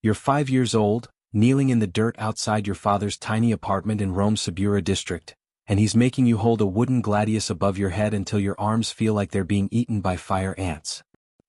You're 5 years old, kneeling in the dirt outside your father's tiny apartment in Rome's Subura district, and he's making you hold a wooden gladius above your head until your arms feel like they're being eaten by fire ants.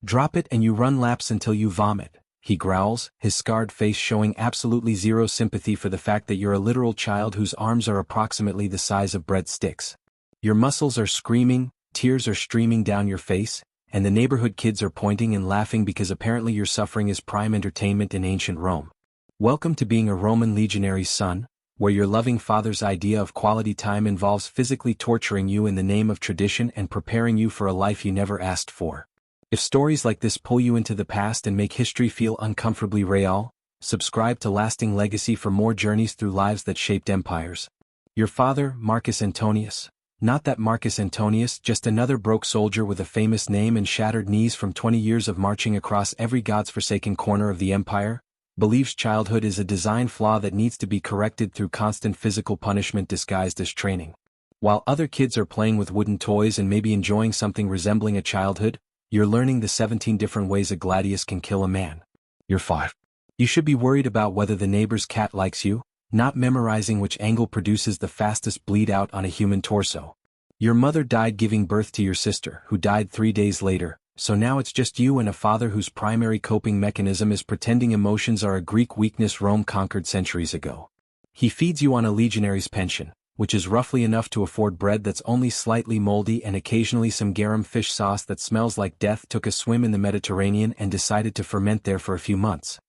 Drop it and you run laps until you vomit, he growls, his scarred face showing absolutely zero sympathy for the fact that you're a literal child whose arms are approximately the size of breadsticks. Your muscles are screaming, tears are streaming down your face, and the neighborhood kids are pointing and laughing because apparently your suffering is prime entertainment in ancient Rome. Welcome to being a Roman legionary's son, where your loving father's idea of quality time involves physically torturing you in the name of tradition and preparing you for a life you never asked for. If stories like this pull you into the past and make history feel uncomfortably real, subscribe to Lasting Legacy for more journeys through lives that shaped empires. Your father, Marcus Antonius. Not that Marcus Antonius, just another broke soldier with a famous name and shattered knees from 20 years of marching across every god's-forsaken corner of the empire, believes childhood is a design flaw that needs to be corrected through constant physical punishment disguised as training. While other kids are playing with wooden toys and maybe enjoying something resembling a childhood, you're learning the 17 different ways a gladius can kill a man. You're 5. You should be worried about whether the neighbor's cat likes you, not memorizing which angle produces the fastest bleed out on a human torso. Your mother died giving birth to your sister, who died 3 days later, so now it's just you and a father whose primary coping mechanism is pretending emotions are a Greek weakness Rome conquered centuries ago. He feeds you on a legionary's pension, which is roughly enough to afford bread that's only slightly moldy and occasionally some garum fish sauce that smells like death took a swim in the Mediterranean and decided to ferment there for a few months.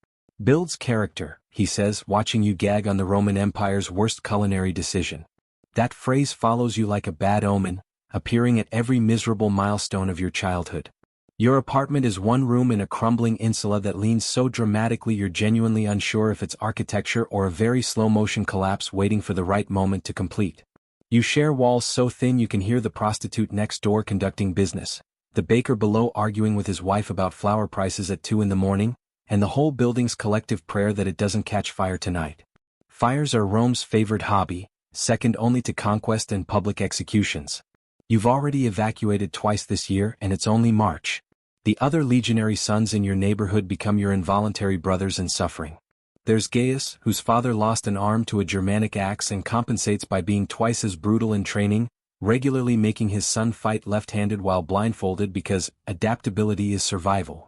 Builds character, he says, watching you gag on the Roman Empire's worst culinary decision. That phrase follows you like a bad omen, appearing at every miserable milestone of your childhood. Your apartment is one room in a crumbling insula that leans so dramatically you're genuinely unsure if it's architecture or a very slow-motion collapse waiting for the right moment to complete. You share walls so thin you can hear the prostitute next door conducting business, the baker below arguing with his wife about flour prices at 2 in the morning, and the whole building's collective prayer that it doesn't catch fire tonight. Fires are Rome's favorite hobby, second only to conquest and public executions. You've already evacuated twice this year and it's only March. The other legionary sons in your neighborhood become your involuntary brothers in suffering. There's Gaius, whose father lost an arm to a Germanic axe and compensates by being twice as brutal in training, regularly making his son fight left-handed while blindfolded because adaptability is survival.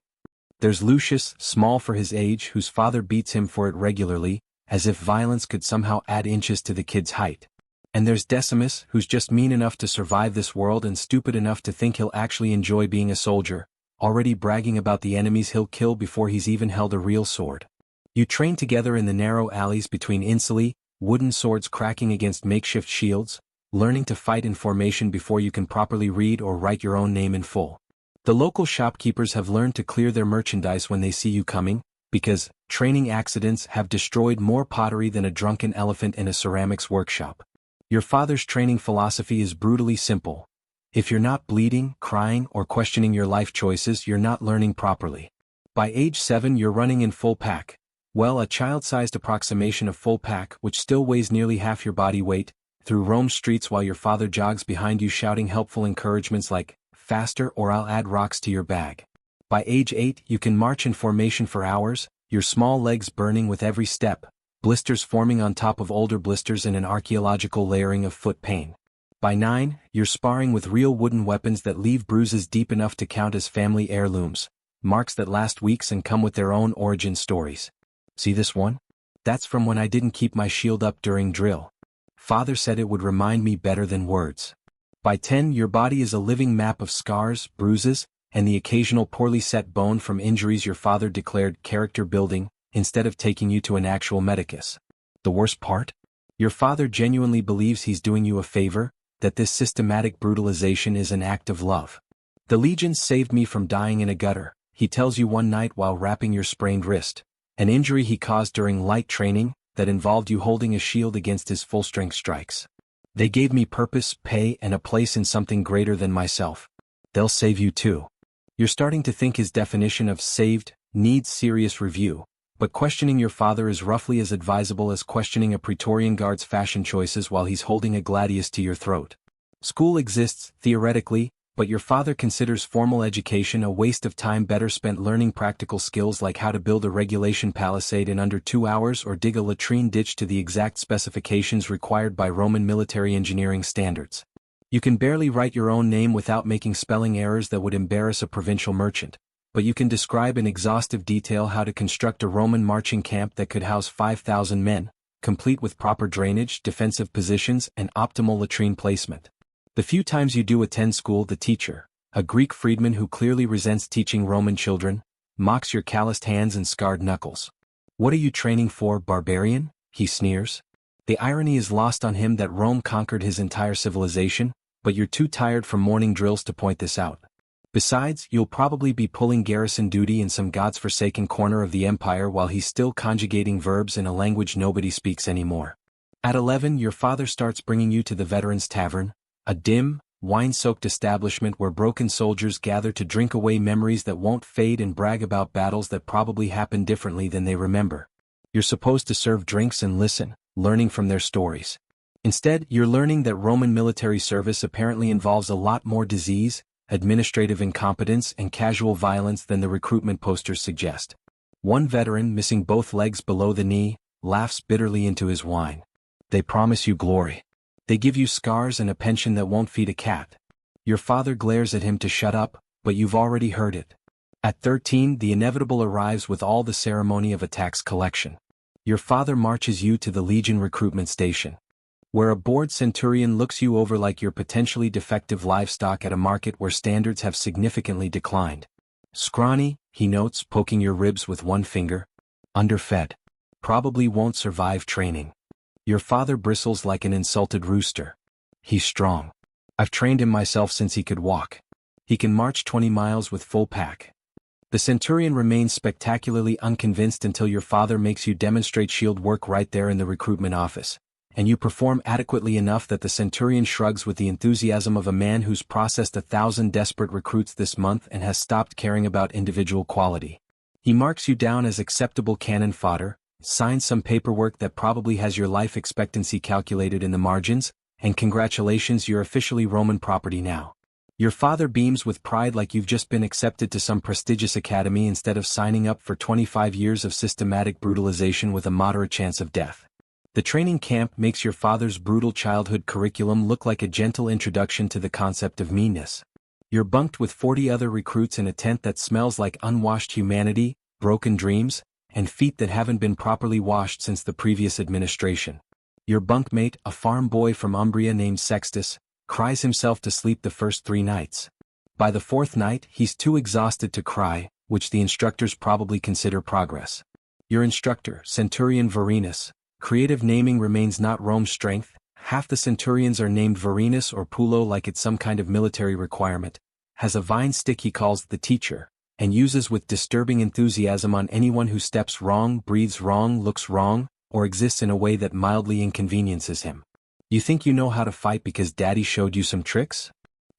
There's Lucius, small for his age, whose father beats him for it regularly, as if violence could somehow add inches to the kid's height. And there's Decimus, who's just mean enough to survive this world and stupid enough to think he'll actually enjoy being a soldier, already bragging about the enemies he'll kill before he's even held a real sword. You train together in the narrow alleys between insulae, wooden swords cracking against makeshift shields, learning to fight in formation before you can properly read or write your own name in full. The local shopkeepers have learned to clear their merchandise when they see you coming, because training accidents have destroyed more pottery than a drunken elephant in a ceramics workshop. Your father's training philosophy is brutally simple. If you're not bleeding, crying, or questioning your life choices, you're not learning properly. By age 7 you're running in full pack. Well, a child-sized approximation of full pack, which still weighs nearly half your body weight, through Rome's streets while your father jogs behind you shouting helpful encouragements like, "Faster or I'll add rocks to your bag." By age 8 you can march in formation for hours, your small legs burning with every step, blisters forming on top of older blisters in an archaeological layering of foot pain. By 9, you're sparring with real wooden weapons that leave bruises deep enough to count as family heirlooms, marks that last weeks and come with their own origin stories. See this one? That's from when I didn't keep my shield up during drill. Father said it would remind me better than words. By 10, your body is a living map of scars, bruises, and the occasional poorly set bone from injuries your father declared character building, instead of taking you to an actual medicus. The worst part? Your father genuinely believes he's doing you a favor, that this systematic brutalization is an act of love. The legions saved me from dying in a gutter, he tells you one night while wrapping your sprained wrist, an injury he caused during light training that involved you holding a shield against his full-strength strikes. They gave me purpose, pay, and a place in something greater than myself. They'll save you too. You're starting to think his definition of saved needs serious review, but questioning your father is roughly as advisable as questioning a Praetorian guard's fashion choices while he's holding a gladius to your throat. School exists, theoretically, But your father considers formal education a waste of time better spent learning practical skills like how to build a regulation palisade in under 2 hours or dig a latrine ditch to the exact specifications required by Roman military engineering standards. You can barely write your own name without making spelling errors that would embarrass a provincial merchant, but you can describe in exhaustive detail how to construct a Roman marching camp that could house 5,000 men, complete with proper drainage, defensive positions, and optimal latrine placement. The few times you do attend school, the teacher, a Greek freedman who clearly resents teaching Roman children, mocks your calloused hands and scarred knuckles. "What are you training for, barbarian?" he sneers. The irony is lost on him that Rome conquered his entire civilization, but you're too tired from morning drills to point this out. Besides, you'll probably be pulling garrison duty in some god's-forsaken corner of the empire while he's still conjugating verbs in a language nobody speaks anymore. At 11, your father starts bringing you to the Veterans Tavern, a dim, wine-soaked establishment where broken soldiers gather to drink away memories that won't fade and brag about battles that probably happened differently than they remember. You're supposed to serve drinks and listen, learning from their stories. Instead, you're learning that Roman military service apparently involves a lot more disease, administrative incompetence, and casual violence than the recruitment posters suggest. One veteran, missing both legs below the knee, laughs bitterly into his wine. They promise you glory. They give you scars and a pension that won't feed a cat. Your father glares at him to shut up, but you've already heard it. At 13, the inevitable arrives with all the ceremony of a tax collection. Your father marches you to the Legion recruitment station, where a bored centurion looks you over like you're potentially defective livestock at a market where standards have significantly declined. Scrawny, he notes, poking your ribs with one finger. Underfed. Probably won't survive training. Your father bristles like an insulted rooster. He's strong. I've trained him myself since he could walk. He can march 20 miles with full pack. The centurion remains spectacularly unconvinced until your father makes you demonstrate shield work right there in the recruitment office, and you perform adequately enough that the centurion shrugs with the enthusiasm of a man who's processed 1,000 desperate recruits this month and has stopped caring about individual quality. He marks you down as acceptable cannon fodder, signs some paperwork that probably has your life expectancy calculated in the margins, and congratulations, you're officially Roman property now. Your father beams with pride like you've just been accepted to some prestigious academy instead of signing up for 25 years of systematic brutalization with a moderate chance of death. The training camp makes your father's brutal childhood curriculum look like a gentle introduction to the concept of meanness. You're bunked with 40 other recruits in a tent that smells like unwashed humanity, broken dreams, and feet that haven't been properly washed since the previous administration. Your bunkmate, a farm boy from Umbria named Sextus, cries himself to sleep the first 3 nights. By the 4th night, he's too exhausted to cry, which the instructors probably consider progress. Your instructor, Centurion Varenus, creative naming remains not Rome's strength. Half the centurions are named Varenus or Pulo like it's some kind of military requirement, has a vine stick he calls the teacher, and uses with disturbing enthusiasm on anyone who steps wrong, breathes wrong, looks wrong, or exists in a way that mildly inconveniences him. You think you know how to fight because daddy showed you some tricks?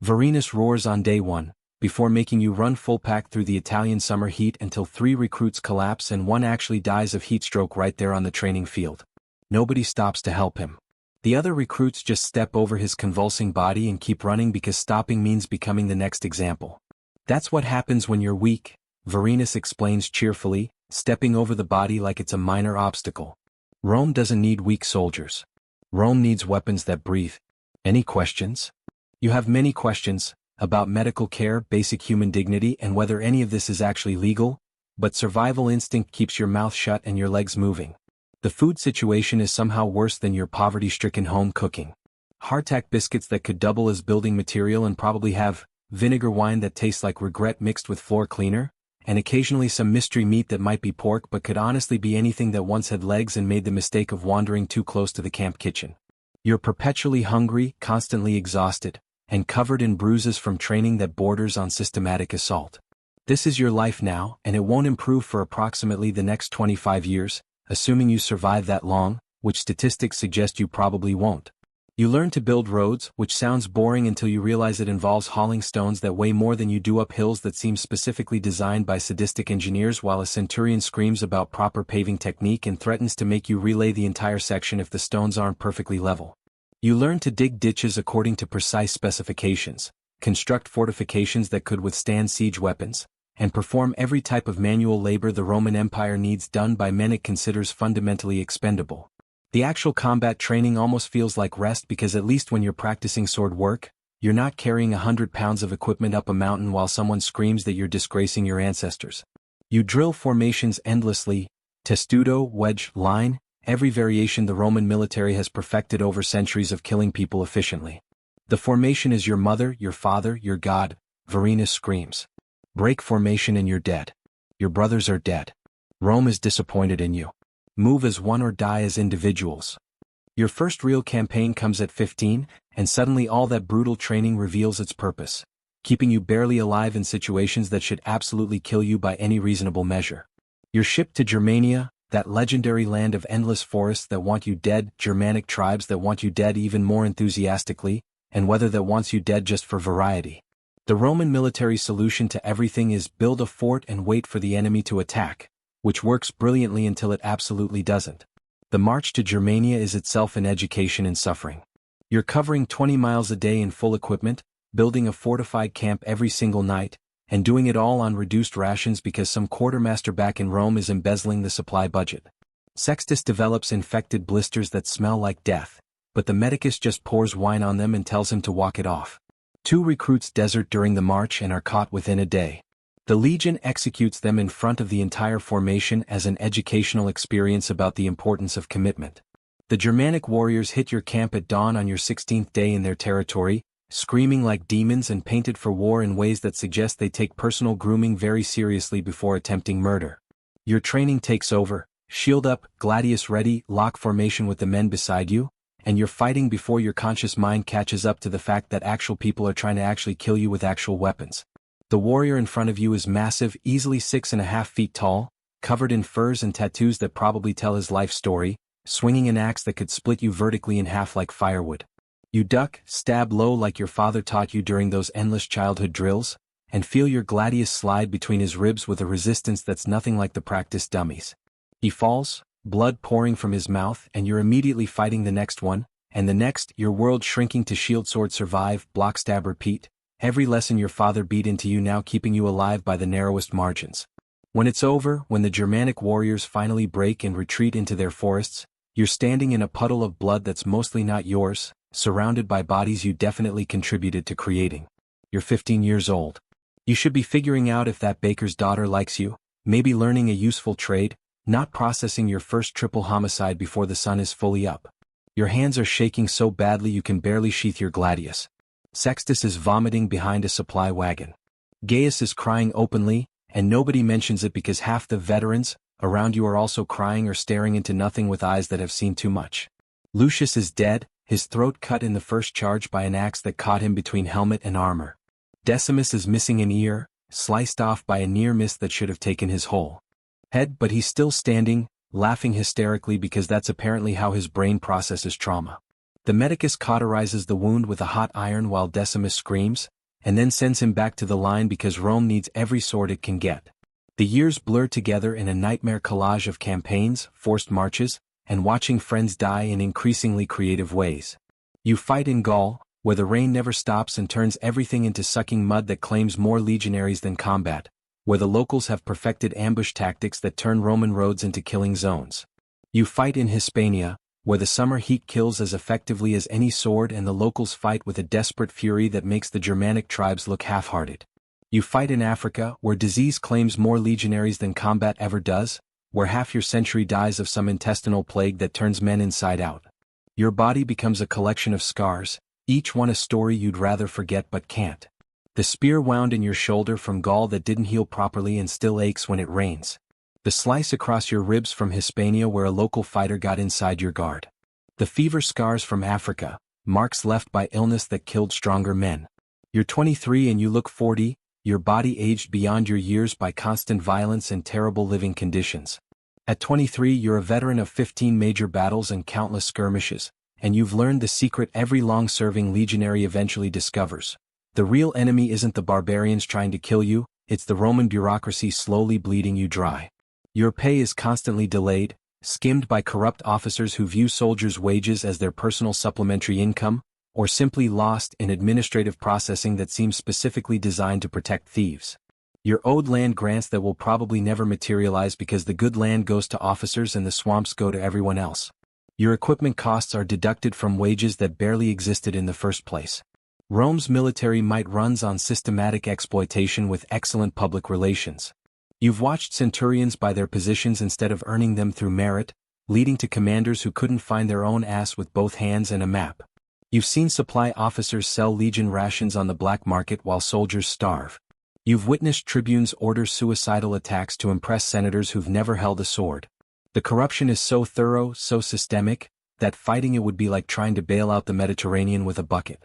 Varenus roars on day 1, before making you run full pack through the Italian summer heat until 3 recruits collapse and 1 actually dies of heat stroke right there on the training field. Nobody stops to help him. The other recruits just step over his convulsing body and keep running because stopping means becoming the next example. That's what happens when you're weak, Varenus explains cheerfully, stepping over the body like it's a minor obstacle. Rome doesn't need weak soldiers. Rome needs weapons that breathe. Any questions? You have many questions, about medical care, basic human dignity, and whether any of this is actually legal, but survival instinct keeps your mouth shut and your legs moving. The food situation is somehow worse than your poverty-stricken home cooking. Hardtack biscuits that could double as building material and probably have vinegar wine that tastes like regret mixed with floor cleaner, and occasionally some mystery meat that might be pork but could honestly be anything that once had legs and made the mistake of wandering too close to the camp kitchen. You're perpetually hungry, constantly exhausted, and covered in bruises from training that borders on systematic assault. This is your life now, and it won't improve for approximately the next 25 years, assuming you survive that long, which statistics suggest you probably won't. You learn to build roads, which sounds boring until you realize it involves hauling stones that weigh more than you do up hills that seem specifically designed by sadistic engineers, while a centurion screams about proper paving technique and threatens to make you relay the entire section if the stones aren't perfectly level. You learn to dig ditches according to precise specifications, construct fortifications that could withstand siege weapons, and perform every type of manual labor the Roman Empire needs done by men it considers fundamentally expendable. The actual combat training almost feels like rest because at least when you're practicing sword work, you're not carrying 100 pounds of equipment up a mountain while someone screams that you're disgracing your ancestors. You drill formations endlessly, testudo, wedge, line, every variation the Roman military has perfected over centuries of killing people efficiently. The formation is your mother, your father, your god, Varenus screams. Break formation and you're dead. Your brothers are dead. Rome is disappointed in you. Move as one or die as individuals. Your first real campaign comes at 15, and suddenly all that brutal training reveals its purpose, keeping you barely alive in situations that should absolutely kill you by any reasonable measure. You're shipped to Germania, that legendary land of endless forests that want you dead, Germanic tribes that want you dead even more enthusiastically, and weather that wants you dead just for variety. The Roman military solution to everything is build a fort and wait for the enemy to attack, which works brilliantly until it absolutely doesn't. The march to Germania is itself an education in suffering. You're covering 20 miles a day in full equipment, building a fortified camp every single night, and doing it all on reduced rations because some quartermaster back in Rome is embezzling the supply budget. Sextus develops infected blisters that smell like death, but the medicus just pours wine on them and tells him to walk it off. 2 recruits desert during the march and are caught within a day. The legion executes them in front of the entire formation as an educational experience about the importance of commitment. The Germanic warriors hit your camp at dawn on your 16th day in their territory, screaming like demons and painted for war in ways that suggest they take personal grooming very seriously before attempting murder. Your training takes over, shield up, gladius ready, lock formation with the men beside you, and you're fighting before your conscious mind catches up to the fact that actual people are trying to actually kill you with actual weapons. The warrior in front of you is massive, easily 6.5 feet tall, covered in furs and tattoos that probably tell his life story, swinging an axe that could split you vertically in half like firewood. You duck, stab low like your father taught you during those endless childhood drills, and feel your gladius slide between his ribs with a resistance that's nothing like the practice dummies. He falls, blood pouring from his mouth, and you're immediately fighting the next one, and the next, your world shrinking to shield sword survive, block stab repeat, every lesson your father beat into you now keeping you alive by the narrowest margins. When it's over, when the Germanic warriors finally break and retreat into their forests, you're standing in a puddle of blood that's mostly not yours, surrounded by bodies you definitely contributed to creating. You're 15 years old. You should be figuring out if that baker's daughter likes you, maybe learning a useful trade, not processing your first triple homicide before the sun is fully up. Your hands are shaking so badly you can barely sheath your gladius. Sextus is vomiting behind a supply wagon. Gaius is crying openly, and nobody mentions it because half the veterans around you are also crying or staring into nothing with eyes that have seen too much. Lucius is dead, his throat cut in the first charge by an axe that caught him between helmet and armor. Decimus is missing an ear, sliced off by a near miss that should have taken his whole head, but he's still standing, laughing hysterically because that's apparently how his brain processes trauma. The medicus cauterizes the wound with a hot iron while Decimus screams, and then sends him back to the line because Rome needs every sword it can get. The years blur together in a nightmare collage of campaigns, forced marches, and watching friends die in increasingly creative ways. You fight in Gaul, where the rain never stops and turns everything into sucking mud that claims more legionaries than combat, where the locals have perfected ambush tactics that turn Roman roads into killing zones. You fight in Hispania, where the summer heat kills as effectively as any sword and the locals fight with a desperate fury that makes the Germanic tribes look half-hearted. You fight in Africa, where disease claims more legionaries than combat ever does, where half your century dies of some intestinal plague that turns men inside out. Your body becomes a collection of scars, each one a story you'd rather forget but can't. The spear wound in your shoulder from Gaul that didn't heal properly and still aches when it rains. The slice across your ribs from Hispania where a local fighter got inside your guard. The fever scars from Africa, marks left by illness that killed stronger men. You're 23 and you look 40, your body aged beyond your years by constant violence and terrible living conditions. At 23 you're a veteran of 15 major battles and countless skirmishes, and you've learned the secret every long-serving legionary eventually discovers. The real enemy isn't the barbarians trying to kill you, it's the Roman bureaucracy slowly bleeding you dry. Your pay is constantly delayed, skimmed by corrupt officers who view soldiers' wages as their personal supplementary income, or simply lost in administrative processing that seems specifically designed to protect thieves. You're owed land grants that will probably never materialize because the good land goes to officers and the swamps go to everyone else. Your equipment costs are deducted from wages that barely existed in the first place. Rome's military might runs on systematic exploitation with excellent public relations. You've watched centurions buy their positions instead of earning them through merit, leading to commanders who couldn't find their own ass with both hands and a map. You've seen supply officers sell legion rations on the black market while soldiers starve. You've witnessed tribunes order suicidal attacks to impress senators who've never held a sword. The corruption is so thorough, so systemic, that fighting it would be like trying to bail out the Mediterranean with a bucket.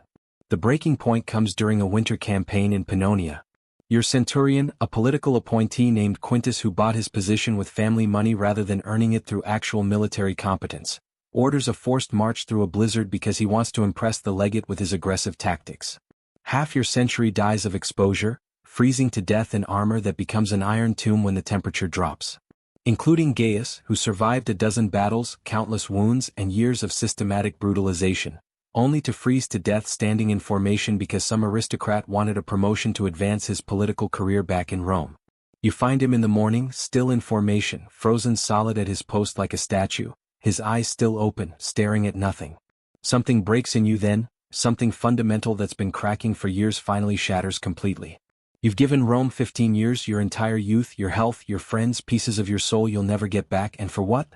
The breaking point comes during a winter campaign in Pannonia. Your centurion, a political appointee named Quintus who bought his position with family money rather than earning it through actual military competence, orders a forced march through a blizzard because he wants to impress the legate with his aggressive tactics. Half your century dies of exposure, freezing to death in armor that becomes an iron tomb when the temperature drops. Including Gaius, who survived a dozen battles, countless wounds, and years of systematic brutalization, only to freeze to death standing in formation because some aristocrat wanted a promotion to advance his political career back in Rome. You find him in the morning, still in formation, frozen solid at his post like a statue, his eyes still open, staring at nothing. Something breaks in you then, something fundamental that's been cracking for years finally shatters completely. You've given Rome 15 years, your entire youth, your health, your friends, pieces of your soul you'll never get back, and for what?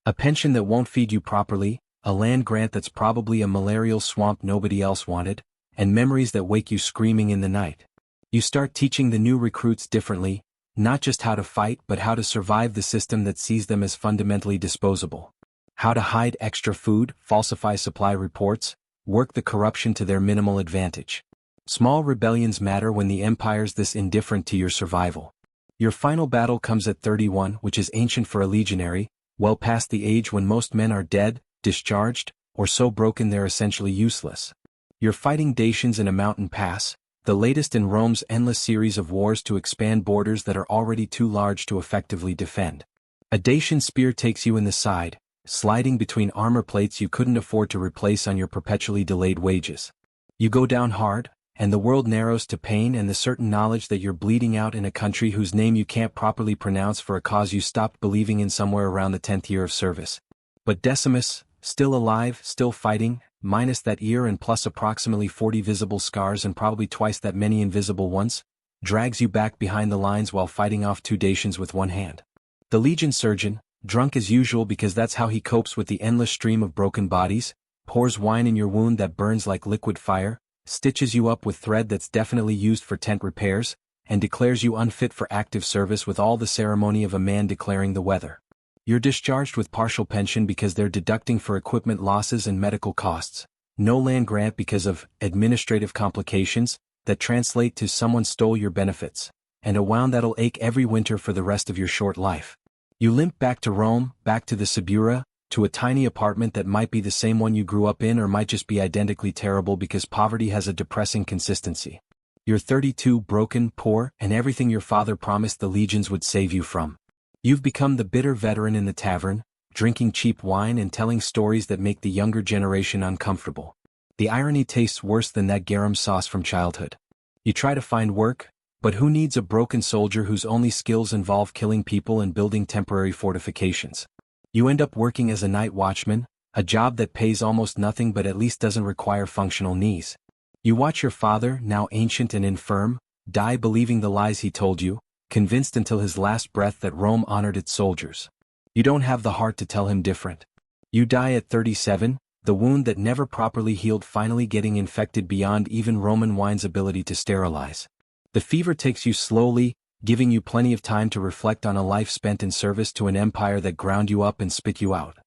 A pension that won't feed you properly, a land grant that's probably a malarial swamp nobody else wanted, and memories that wake you screaming in the night. You start teaching the new recruits differently, not just how to fight but how to survive the system that sees them as fundamentally disposable. How to hide extra food, falsify supply reports, work the corruption to their minimal advantage. Small rebellions matter when the empire's this indifferent to your survival. Your final battle comes at 31, which is ancient for a legionary, well past the age when most men are dead, discharged, or so broken they're essentially useless. You're fighting Dacians in a mountain pass, the latest in Rome's endless series of wars to expand borders that are already too large to effectively defend. A Dacian spear takes you in the side, sliding between armor plates you couldn't afford to replace on your perpetually delayed wages. You go down hard, and the world narrows to pain and the certain knowledge that you're bleeding out in a country whose name you can't properly pronounce for a cause you stopped believing in somewhere around the 10th year of service. But Decimus, still alive, still fighting, minus that ear and plus approximately 40 visible scars and probably twice that many invisible ones, drags you back behind the lines while fighting off 2 Dacians with one hand. The legion surgeon, drunk as usual because that's how he copes with the endless stream of broken bodies, pours wine in your wound that burns like liquid fire, stitches you up with thread that's definitely used for tent repairs, and declares you unfit for active service with all the ceremony of a man declaring the weather. You're discharged with partial pension because they're deducting for equipment losses and medical costs, no land grant because of administrative complications that translate to someone stole your benefits, and a wound that'll ache every winter for the rest of your short life. You limp back to Rome, back to the Subura, to a tiny apartment that might be the same one you grew up in or might just be identically terrible because poverty has a depressing consistency. You're 32, broken, poor, and everything your father promised the legions would save you from. You've become the bitter veteran in the tavern, drinking cheap wine and telling stories that make the younger generation uncomfortable. The irony tastes worse than that garum sauce from childhood. You try to find work, but who needs a broken soldier whose only skills involve killing people and building temporary fortifications? You end up working as a night watchman, a job that pays almost nothing but at least doesn't require functional knees. You watch your father, now ancient and infirm, die believing the lies he told you, convinced until his last breath that Rome honored its soldiers. You don't have the heart to tell him different. You die at 37, the wound that never properly healed finally getting infected beyond even Roman wine's ability to sterilize. The fever takes you slowly, giving you plenty of time to reflect on a life spent in service to an empire that ground you up and spit you out.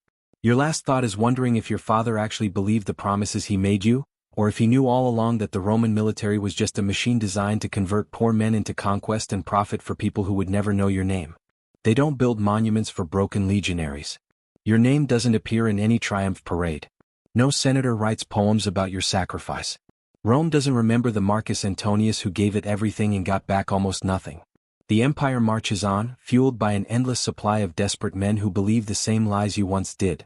Your last thought is wondering if your father actually believed the promises he made you, or if he knew all along that the Roman military was just a machine designed to convert poor men into conquest and profit for people who would never know your name. They don't build monuments for broken legionaries. Your name doesn't appear in any triumph parade. No senator writes poems about your sacrifice. Rome doesn't remember the Marcus Antonius who gave it everything and got back almost nothing. The empire marches on, fueled by an endless supply of desperate men who believe the same lies you once did.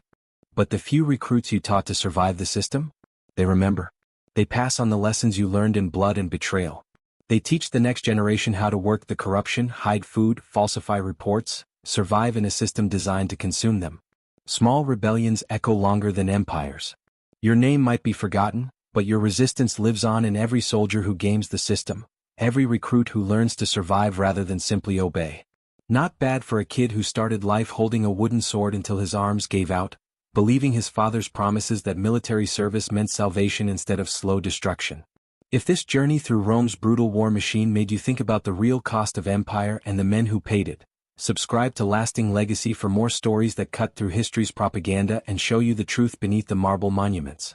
But the few recruits you taught to survive the system? They remember. They pass on the lessons you learned in blood and betrayal. They teach the next generation how to work the corruption, hide food, falsify reports, survive in a system designed to consume them. Small rebellions echo longer than empires. Your name might be forgotten, but your resistance lives on in every soldier who games the system, every recruit who learns to survive rather than simply obey. Not bad for a kid who started life holding a wooden sword until his arms gave out, believing his father's promises that military service meant salvation instead of slow destruction. If this journey through Rome's brutal war machine made you think about the real cost of empire and the men who paid it, subscribe to Lasting Legacy for more stories that cut through history's propaganda and show you the truth beneath the marble monuments.